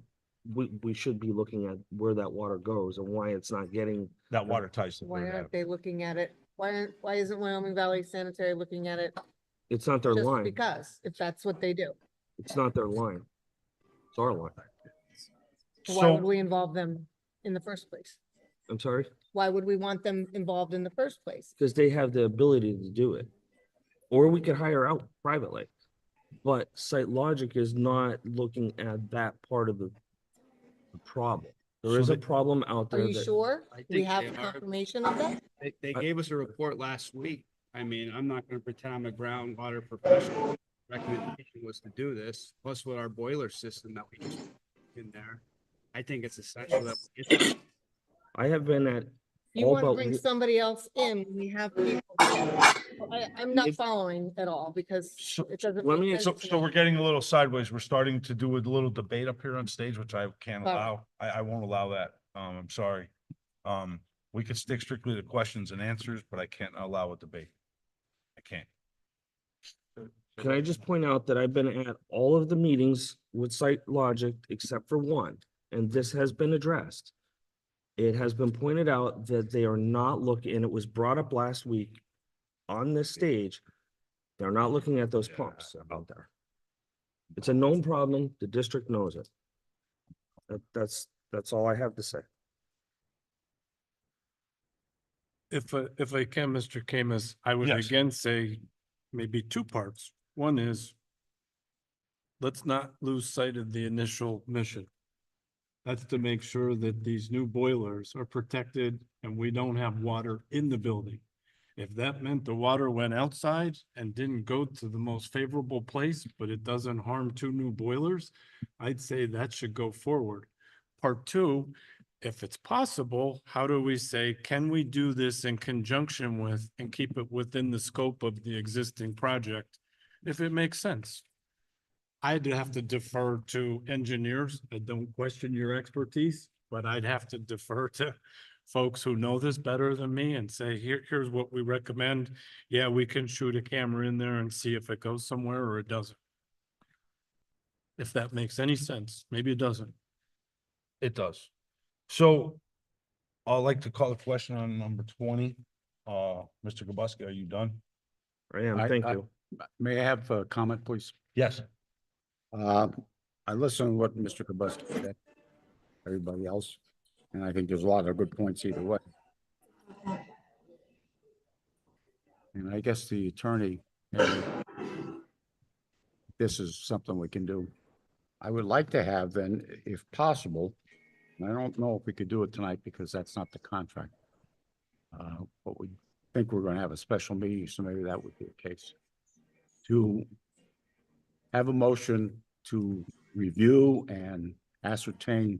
can't. we should be looking at where that water goes and why it's not getting. That water ties to Why Third aren't Ave. they looking at it? Why isn't Wyoming Valley Sanitary looking at it? It's not their Just line. because, if that's what they do. It's not their line. It's our line. Why would So, we involve them in the first place? I'm sorry, Why would we want them involved in the first place? because they have the ability to do it. Or we could hire out privately. But Site Logic is not looking at that part of the problem. There So is a they- problem out Are there you that, sure? I We think have they are. confirmation of that? They gave us a report last week. I mean, I'm not gonna pretend I'm a groundwater professional. Recommendation was to do this, plus with our boiler system that we just in there. I think it's essential that we get that. I have been at You all want to about, bring somebody else in, we have people. I'm not following at all because So- it doesn't. let make me- sense to so we're getting a little sideways. We're starting to do a little debate up here on stage, which I can't Sorry. allow. I won't allow that. I'm sorry. We could stick strictly to questions and answers, but I can't allow a debate. I can't. can I just point out that I've been at all of the meetings with Site Logic except for one, and this has been addressed. It has been pointed out that they are not looking, and it was brought up last week on this stage. They're not looking at those pumps out there. It's a known problem. The district knows it. That's all I have to say. if I can, Mr. Camus, I would Yes. again say maybe two parts. One is let's not lose sight of the initial mission. That's to make sure that these new boilers are protected and we don't have water in the building. If that meant the water went outside and didn't go to the most favorable place, but it doesn't harm two new boilers, I'd say that should go forward. Part two, if it's possible, how do we say, can we do this in conjunction with and keep it within the scope of the existing project? If it makes sense. I'd have to defer to engineers. I don't question your expertise, but I'd have to defer to folks who know this better than me and say, here's what we recommend. Yeah, we can shoot a camera in there and see if it goes somewhere or it doesn't. If that makes any sense. Maybe it doesn't. It does. So I'd like to call a question on number 20. Mr. Gabuski, are you done? I am, thank you. May I have a comment, please? Yes. I listened to what Mr. Kabuski said, everybody else, and I think there's a lot of good points either way. And I guess the attorney, this is something we can do. I would like to have then, if possible, and I don't know if we could do it tonight because that's not the contract. But we think we're gonna have a special meeting, so maybe that would be the case. To have a motion to review and ascertain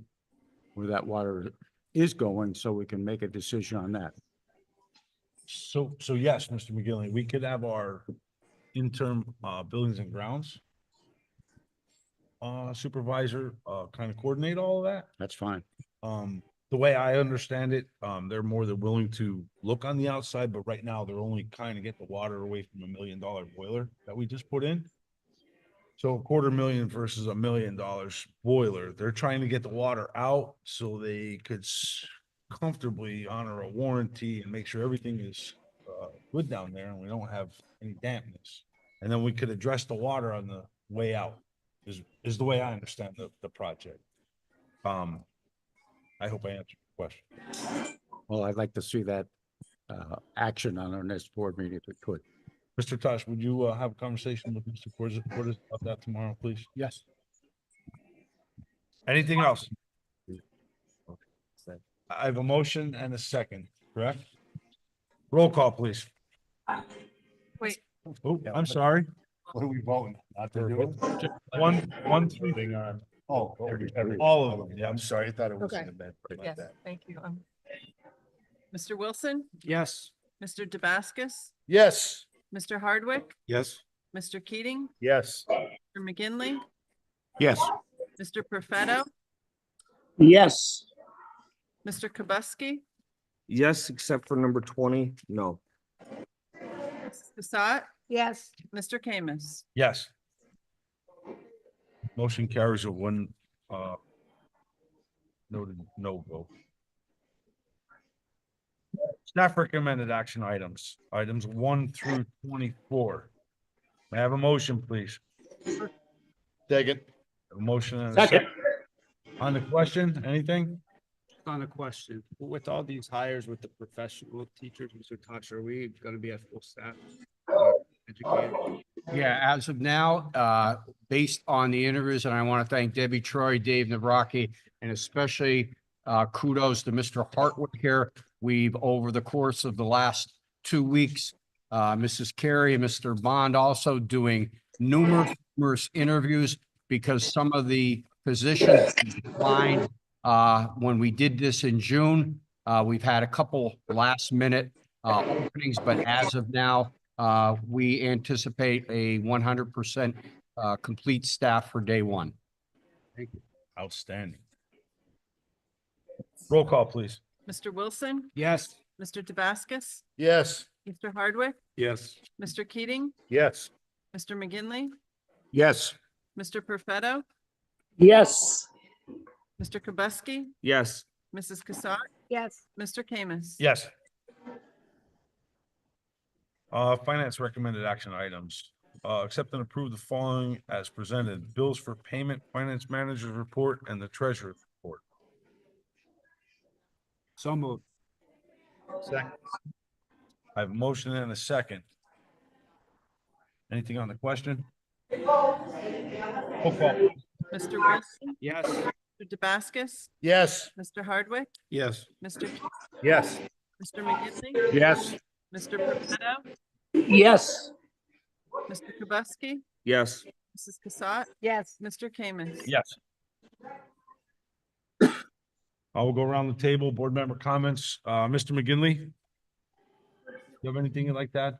where that water is going, so we can make a decision on that. So yes, Mr. McGinley, we could have our interim, buildings and grounds supervisor, kind of coordinate all of that. That's fine. The way I understand it, they're more than willing to look on the outside, but right now they're only kind of get the water away from $1 million boiler that we just put in. So $250,000 versus $1 million boiler, they're trying to get the water out so they could comfortably honor a warranty and make sure everything is good down there and we don't have any dampness. And then we could address the water on the way out is the way I understand the project. I hope I answered your question. Well, I'd like to see that action on our next board meeting if we could. Mr. Tosh, would you have a conversation with Mr. Cordes about that tomorrow, please? Yes. Anything else? I have a motion and a second, correct? Roll call, please. Wait, Oh, I'm sorry. What are we voting? Not to do it? One, three, Moving on. Oh, all of them, yeah. I'm sorry, I thought it was Okay. an event like yes, that. thank you. Mr. Wilson, Yes. Mr. Damascus, Yes. Mr. Hardwick, Yes. Mr. Keating, Yes. Mr. McGinley, Yes. Mr. Perfetto, Yes. Mr. Kubuski, Yes, except for number 20, no. Mrs. Cassatt, Yes. Mr. Kamis. Yes. Motion carries with one, noted no vote. Staff recommended action items, items 1 through 24. May I have a motion, please? Second. A motion and a second. On the question, anything? On a question, with all these hires with the professional teachers, Mr. Tosh, are we gonna be at full staff? Educated? Yeah, as of now, based on the interviews, and I want to thank Debbie Troy, Dave Navraki, and especially kudos to Mr. Hartwick here. We've, over the course of the last 2 weeks, Mrs. Carey and Mr. Bond also doing numerous interviews because some of the positions declined when we did this in June. We've had a couple last minute openings, but as of now, we anticipate a 100% complete staff for day one. Thank you. Outstanding. Roll call, please. Mr. Wilson, Yes. Mr. Damascus, Yes. Mr. Hardwick, Yes. Mr. Keating, Yes. Mr. McGinley, Yes. Mr. Perfetto, Yes. Mr. Kubuski, Yes, Mrs. Cassatt, Yes. Mr. Kamis. Yes. Finance recommended action items. Accept and approve the following as presented: bills for payment, finance manager's report, and the treasurer's report. So moved. Second. I have a motion and a second. Anything on the question? Roll call. Mr. Wilson, Yes. Mr. Damascus, Yes. Mr. Hardwick, Yes. Mr. Keating, Yes. Mr. McGinley, Yes. Mr. Perfetto, Yes. Mr. Kubuski, yes, Mrs. Cassatt, Yes. Mr. Kamis. Yes. I will go around the table, board member comments. Mr. McGinley? You have anything you'd like that?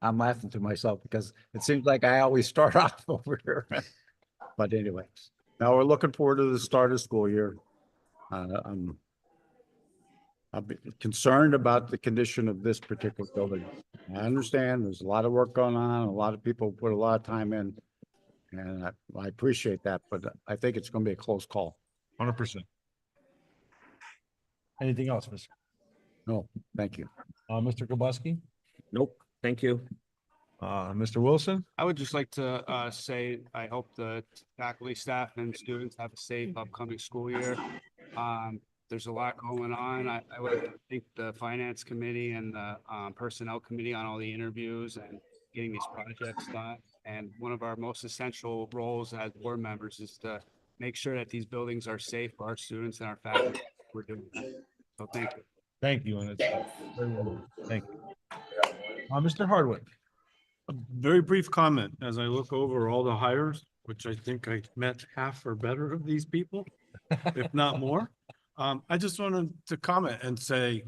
I'm laughing to myself because it seems like I always start off over here. But anyway, now we're looking forward to the start of school year. I'm concerned about the condition of this particular building. I understand there's a lot of work going on, a lot of people put a lot of time in. And I appreciate that, but I think it's going to be a close call. 100%. Anything else, Mr.? No, thank you. Mr. Kubuski? nope, thank you. Mr. Wilson? I would just like to say, I hope the faculty, staff, and students have a safe upcoming school year. There's a lot going on. I would like to thank the finance committee and the personnel committee on all the interviews and getting these projects done. And one of our most essential roles as board members is to make sure that these buildings are safe for our students and our faculty. We're doing that. So thank you. Thank you, and it's very well done. Thank you. Mr. Hardwick? A very brief comment as I look over all the hires, which I think I met half or better of these people, if not more. I just wanted to comment and say,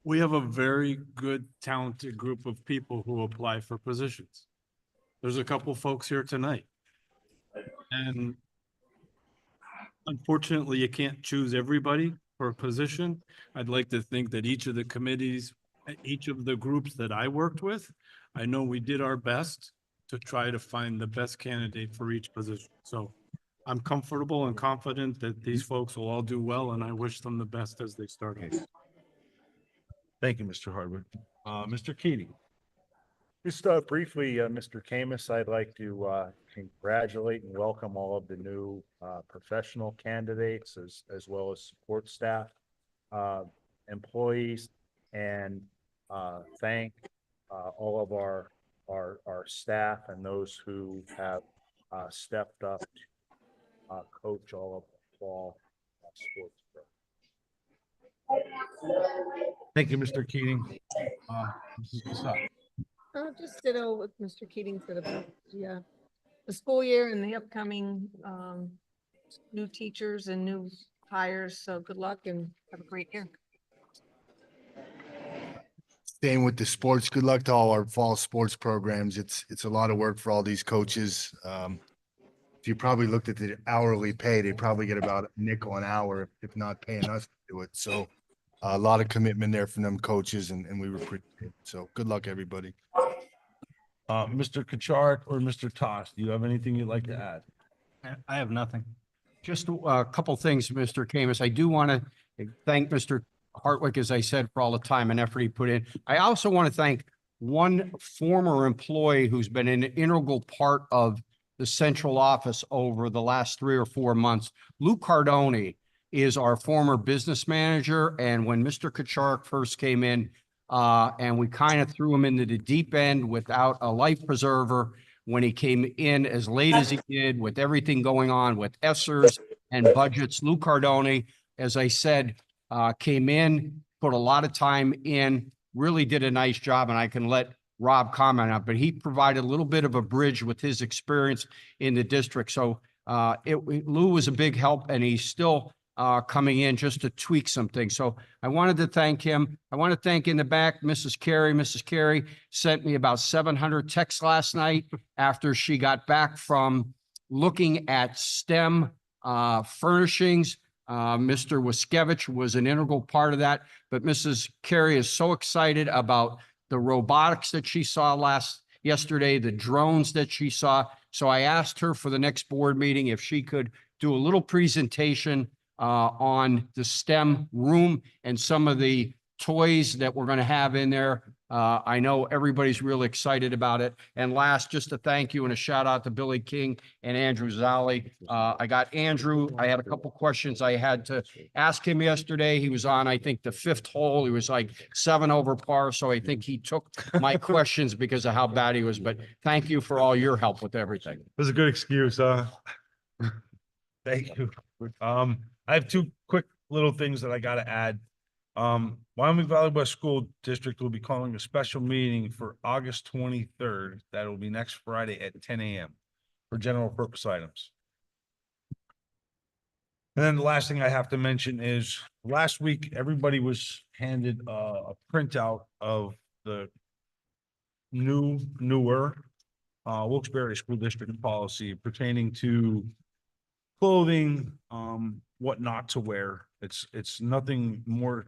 we have a very good, talented group of people who apply for positions. There's a couple folks here tonight. And unfortunately, you can't choose everybody for a position. I'd like to think that each of the committees, each of the groups that I worked with, I know we did our best to try to find the best candidate for each position. So I'm comfortable and confident that these folks will all do well, and I wish them the best as they start. Thank you, Mr. Hardwick. Mr. Keating. Just briefly, Mr. Camus, I'd like to congratulate and welcome all of the new professional candidates as well as support staff, employees, and thank all of our staff and those who have stepped up to coach all of the fall sports. Thank you, Mr. Keating. Mrs. Cassatt. Just ditto what Mr. Keating said about, the school year and the upcoming, new teachers and new hires. So good luck and have a great year. Staying with the sports, good luck to all our fall sports programs. It's a lot of work for all these coaches. If you probably looked at the hourly pay, they probably get about a nickel an hour, if not paying us to do it. So a lot of commitment there from them coaches, and we appreciate it. So good luck, everybody. Mr. Kuchar or Mr. Tosh, do you have anything you'd like to add? I have nothing. Just a couple things, Mr. Camus. I do want to thank Mr. Hartwick, as I said, for all the time and effort he put in. I also want to thank one former employee who's been an integral part of the central office over the last 3 or 4 months. Lou Cardoni is our former business manager. And when Mr. Kuchar first came in, and we kind of threw him into the deep end without a life preserver, when he came in as late as he did with everything going on with ESSERs and budgets, Lou Cardoni, as I said, came in, put a lot of time in, really did a nice job, and I can let Rob comment on it, but he provided a little bit of a bridge with his experience in the district. So Lou was a big help, and he's still coming in just to tweak some things. So I wanted to thank him. I want to thank in the back, Mrs. Carey. Mrs. Carey sent me about 700 texts last night after she got back from looking at STEM furnishings. Mr. Wiskevich was an integral part of that, but Mrs. Carey is so excited about the robotics that she saw yesterday, the drones that she saw. So I asked her for the next board meeting if she could do a little presentation on the STEM room and some of the toys that we're going to have in there. I know everybody's really excited about it. And last, just a thank you and a shout out to Billy King and Andrew Zolli. I got Andrew. I had a couple questions I had to ask him yesterday. He was on, I think, the 5th hole. He was like 7 over par. So I think he took my questions because of how bad he was. But thank you for all your help with everything. It was a good excuse, Thank you. I have 2 quick little things that I got to add. Wyoming Valley West School District will be calling a special meeting for August 23rd. That will be next Friday at 10 a.m. for general purpose items. And then the last thing I have to mention is last week, everybody was handed a printout of the newer Wilkes-Barre School District policy pertaining to clothing, what not to wear. It's nothing more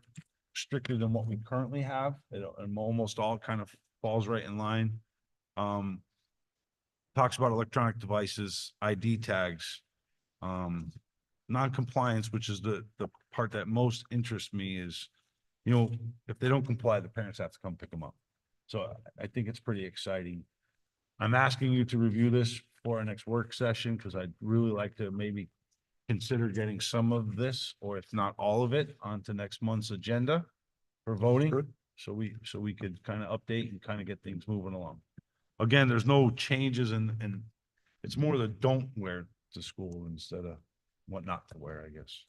stricter than what we currently have. And almost all kind of falls right in line. Talks about electronic devices, ID tags, non-compliance, which is the part that most interests me is, if they don't comply, the parents have to come pick them up. So I think it's pretty exciting. I'm asking you to review this for our next work session, because I'd really like to maybe consider getting some of this, or if not all of it, onto next month's agenda for voting. So we could kind of update and kind of get things moving along. Again, there's no changes and it's more the don't wear to school instead of what not to wear, I guess.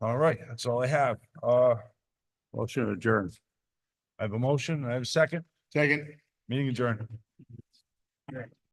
All right, that's all I have. Motion adjourned. I have a motion. I have a second. Second. Meeting adjourned.